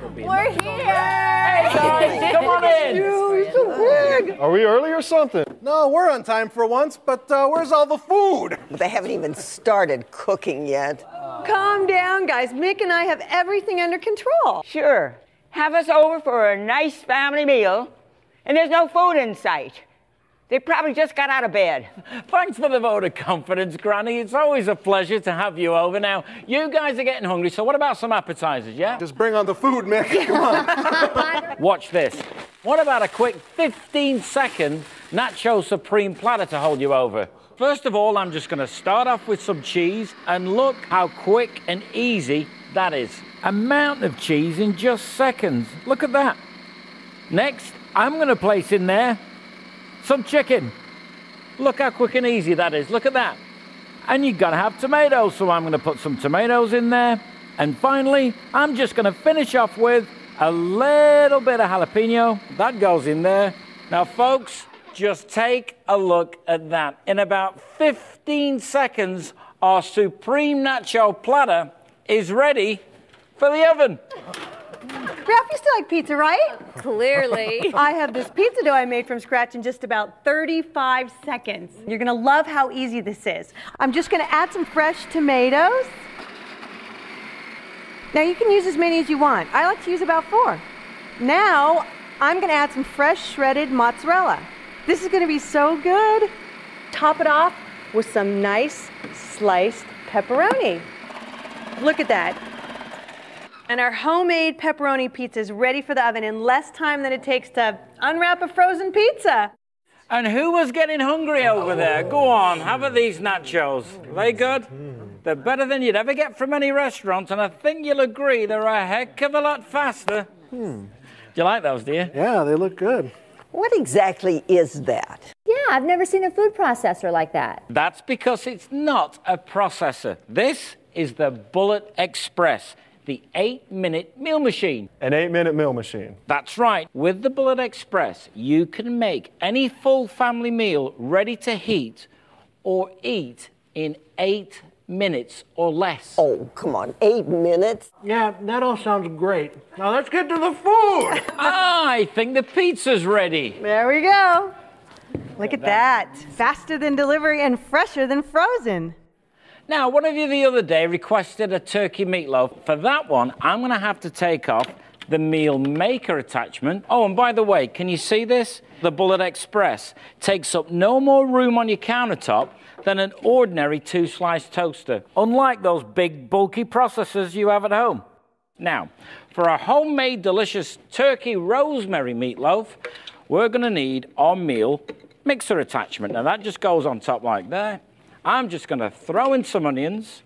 We're here! Hey guys, come on in! You're so big! Are we early or something? No, we're on time for once, but where's all the food? They haven't even started cooking yet. Calm down, guys. Mick and I have everything under control. Sure. Have us over for a nice family meal, and there's no food in sight. They probably just got out of bed. Thanks for the vote of confidence, Granny. It's always a pleasure to have you over. Now, you guys are getting hungry, so what about some appetizers, yeah? Just bring on the food, Mick. Come on. Watch this. What about a quick 15-second Nacho Supreme platter to hold you over? First of all, I'm just going to start off with some cheese, and look how quick and easy that is. Amount of cheese in just seconds. Look at that. Next, I'm going to place in there some chicken. Look how quick and easy that is. Look at that. And you've got to have tomatoes, so I'm going to put some tomatoes in there. And finally, I'm just going to finish off with a little bit of jalapeno. That goes in there. Now, folks, just take a look at that. In about 15 seconds, our supreme nacho platter is ready for the oven. Ralph, you still like pizza, right? Clearly. I have this pizza dough I made from scratch in just about 35 seconds. You're gonna love how easy this is. I'm just gonna add some fresh tomatoes. Now you can use as many as you want. I like to use about 4. Now, I'm gonna add some fresh shredded mozzarella. This is gonna be so good. Top it off with some nice sliced pepperoni. Look at that. And our homemade pepperoni pizza is ready for the oven in less time than it takes to unwrap a frozen pizza. And who was getting hungry over there? Go on, have at these nachos. Are they good? They're better than you'd ever get from any restaurant, and I think you'll agree they're a heck of a lot faster. Do you like those, do you? Yeah, they look good. What exactly is that? Yeah, I've never seen a food processor like that. That's because it's not a processor. This is the Bullet Express, the 8-minute meal machine. An 8-minute meal machine. That's right. With the Bullet Express, you can make any full family meal ready to heat or eat in 8 minutes or less. Oh, come on, 8 minutes? Yeah, that all sounds great. Now let's get to the food. I think the pizza's ready. There we go. Look at that. Faster than delivery and fresher than frozen. Now, one of you the other day requested a turkey meatloaf. For that one, I'm going to have to take off the meal maker attachment. Oh, and by the way, can you see this? The Bullet Express takes up no more room on your countertop than an ordinary 2-slice toaster, unlike those big, bulky processors you have at home. Now, for a homemade, delicious turkey rosemary meatloaf, we're going to need our meal mixer attachment. Now, that just goes on top like that. I'm just going to throw in some onions,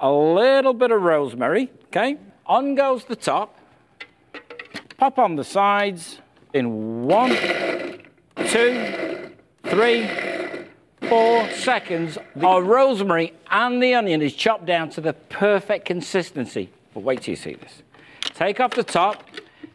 a little bit of rosemary, okay? On goes the top. Pop on the sides in 1, 2, 3, 4 seconds. Our rosemary and the onion is chopped down to the perfect consistency. But wait till you see this. Take off the top,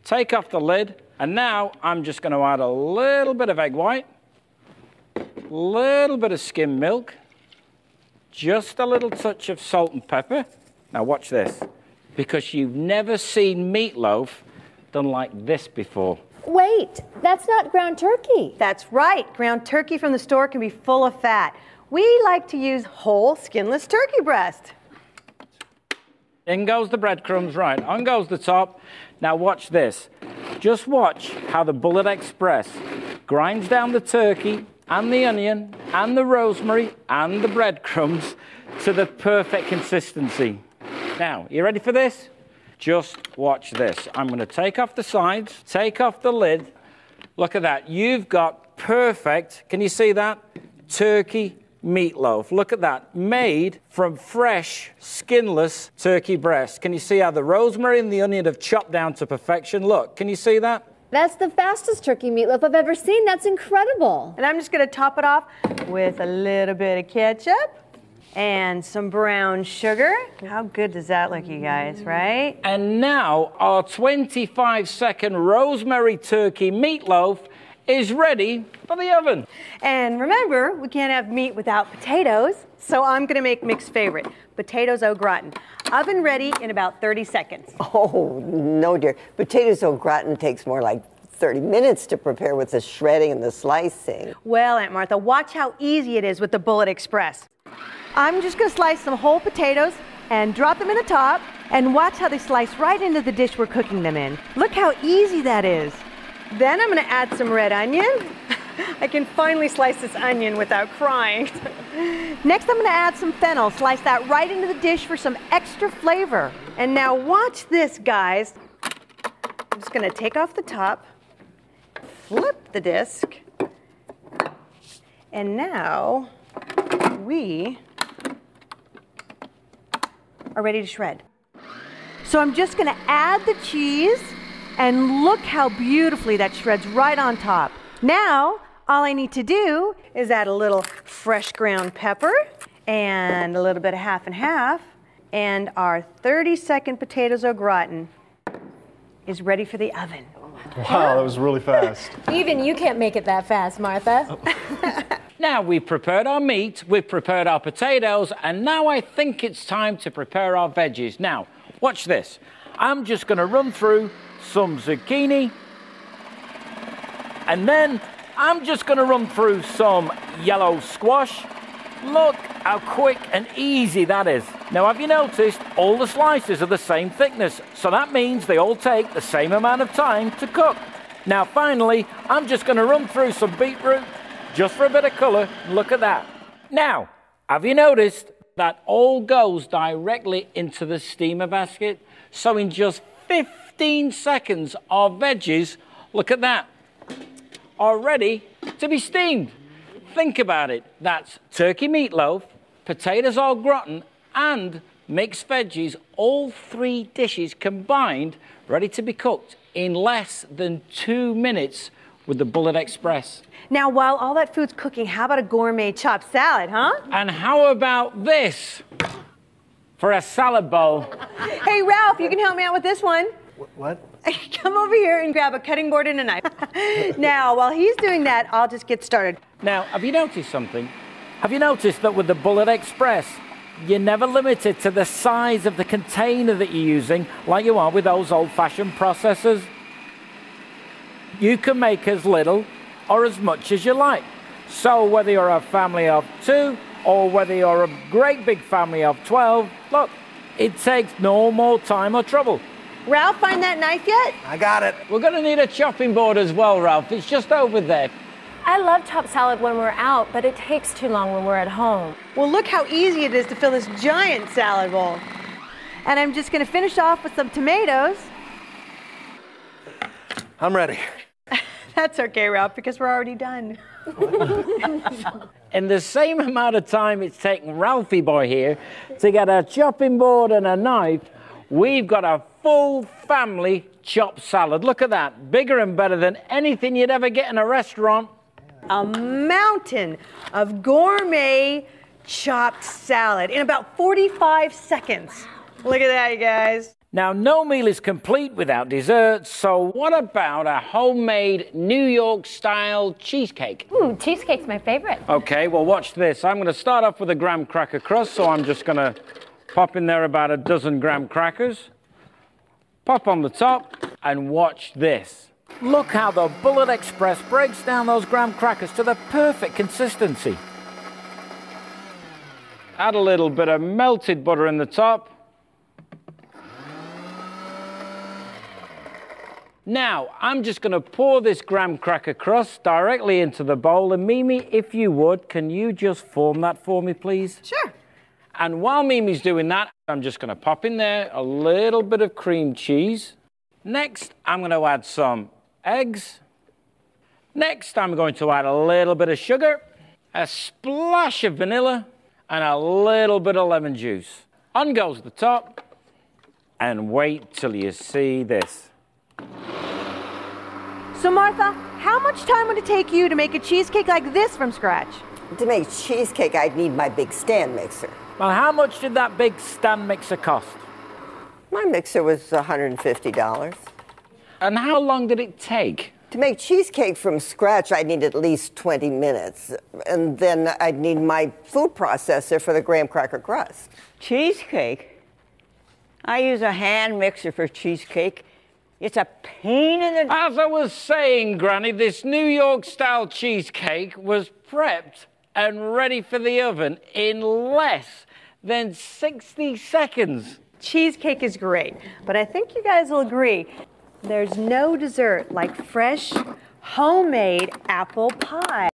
take off the lid, and now I'm just going to add a little bit of egg white, little bit of skim milk, just a little touch of salt and pepper. Now watch this, because you've never seen meatloaf done like this before. Wait, that's not ground turkey. That's right. Ground turkey from the store can be full of fat. We like to use whole, skinless turkey breast. In goes the breadcrumbs, right. On goes the top. Now watch this. Just watch how the Bullet Express grinds down the turkey and the onion and the rosemary and the breadcrumbs to the perfect consistency. Now, you ready for this? Just watch this. I'm going to take off the sides, take off the lid. Look at that. You've got perfect, can you see that? Turkey meatloaf. Look at that. Made from fresh, skinless turkey breast. Can you see how the rosemary and the onion have chopped down to perfection? Look, can you see that? That's the fastest turkey meatloaf I've ever seen. That's incredible. And I'm just going to top it off with a little bit of ketchup and some brown sugar. How good does that look, you guys, right? And now our 25-second rosemary turkey meatloaf is ready for the oven. And remember, we can't have meat without potatoes, so I'm going to make Mick's favorite, potatoes au gratin. Oven ready in about 30 seconds. Oh, no, dear. Potatoes au gratin takes more like 30 minutes to prepare with the shredding and the slicing. Well, Aunt Martha, watch how easy it is with the Bullet Express. I'm just going to slice some whole potatoes and drop them in the top, and watch how they slice right into the dish we're cooking them in. Look how easy that is. Then I'm going to add some red onion. I can finally slice this onion without crying. Next, I'm going to add some fennel. Slice that right into the dish for some extra flavor. And now watch this, guys. I'm just going to take off the top, flip the disc, and now we are ready to shred. So I'm just going to add the cheese, and look how beautifully that shreds right on top. Now, all I need to do is add a little fresh ground pepper and a little bit of half and half, and our 30-second potatoes au gratin is ready for the oven. Wow, that was really fast. Even you can't make it that fast, Martha. Now we've prepared our meat, we've prepared our potatoes, and now I think it's time to prepare our veggies. Now, watch this. I'm just going to run through some zucchini, and then I'm just going to run through some yellow squash. Look how quick and easy that is. Now, have you noticed all the slices are the same thickness, so that means they all take the same amount of time to cook. Now, finally, I'm just going to run through some beetroot just for a bit of colour. Look at that. Now, have you noticed that all goes directly into the steamer basket? So in just 15 seconds, our veggies, look at that, are ready to be steamed. Think about it. That's turkey meatloaf, potatoes au gratin, and mixed veggies, all three dishes combined, ready to be cooked in less than 2 minutes with the Bullet Express. Now, while all that food's cooking, how about a gourmet chopped salad, huh? And how about this for a salad bowl? Hey, Ralph, you can help me out with this one. What? Come over here and grab a cutting board and a knife. Now, while he's doing that, I'll just get started. Now, have you noticed something? Have you noticed that with the Bullet Express, you're never limited to the size of the container that you're using like you are with those old-fashioned processors? You can make as little or as much as you like. So whether you're a family of 2 or whether you're a great big family of 12, look, it takes no more time or trouble. Ralph, find that knife yet? I got it. We're going to need a chopping board as well, Ralph. It's just over there. I love chopped salad when we're out, but it takes too long when we're at home. Well, look how easy it is to fill this giant salad bowl. And I'm just going to finish off with some tomatoes. I'm ready. That's okay, Ralph, because we're already done. In the same amount of time it's taken Ralphie boy here to get a chopping board and a knife, we've got a full family chopped salad. Look at that. Bigger and better than anything you'd ever get in a restaurant. A mountain of gourmet chopped salad in about 45 seconds. Look at that, you guys. Now, no meal is complete without dessert, so what about a homemade New York-style cheesecake? Cheesecake's my favorite. Okay, well, watch this. I'm going to start off with a graham cracker crust, so I'm just going to pop in there about a dozen graham crackers. Pop on the top, and watch this. Look how the Bullet Express breaks down those graham crackers to the perfect consistency. Add a little bit of melted butter in the top. Now, I'm just going to pour this graham cracker crust directly into the bowl. And Mimi, if you would, can you just form that for me, please? Sure. And while Mimi's doing that, I'm just going to pop in there a little bit of cream cheese. Next, I'm going to add some eggs. Next, I'm going to add a little bit of sugar, a splash of vanilla, and a little bit of lemon juice. On goes the top, and wait till you see this. So, Martha, how much time would it take you to make a cheesecake like this from scratch? To make cheesecake, I'd need my big stand mixer. Well, how much did that big stand mixer cost? My mixer was $150. And how long did it take? To make cheesecake from scratch, I'd need at least 20 minutes. And then I'd need my food processor for the graham cracker crust. Cheesecake? I use a hand mixer for cheesecake. It's a pain in the... As I was saying, Granny, this New York-style cheesecake was prepped and ready for the oven in less than 60 seconds. Cheesecake is great, but I think you guys will agree there's no dessert like fresh, homemade apple pie.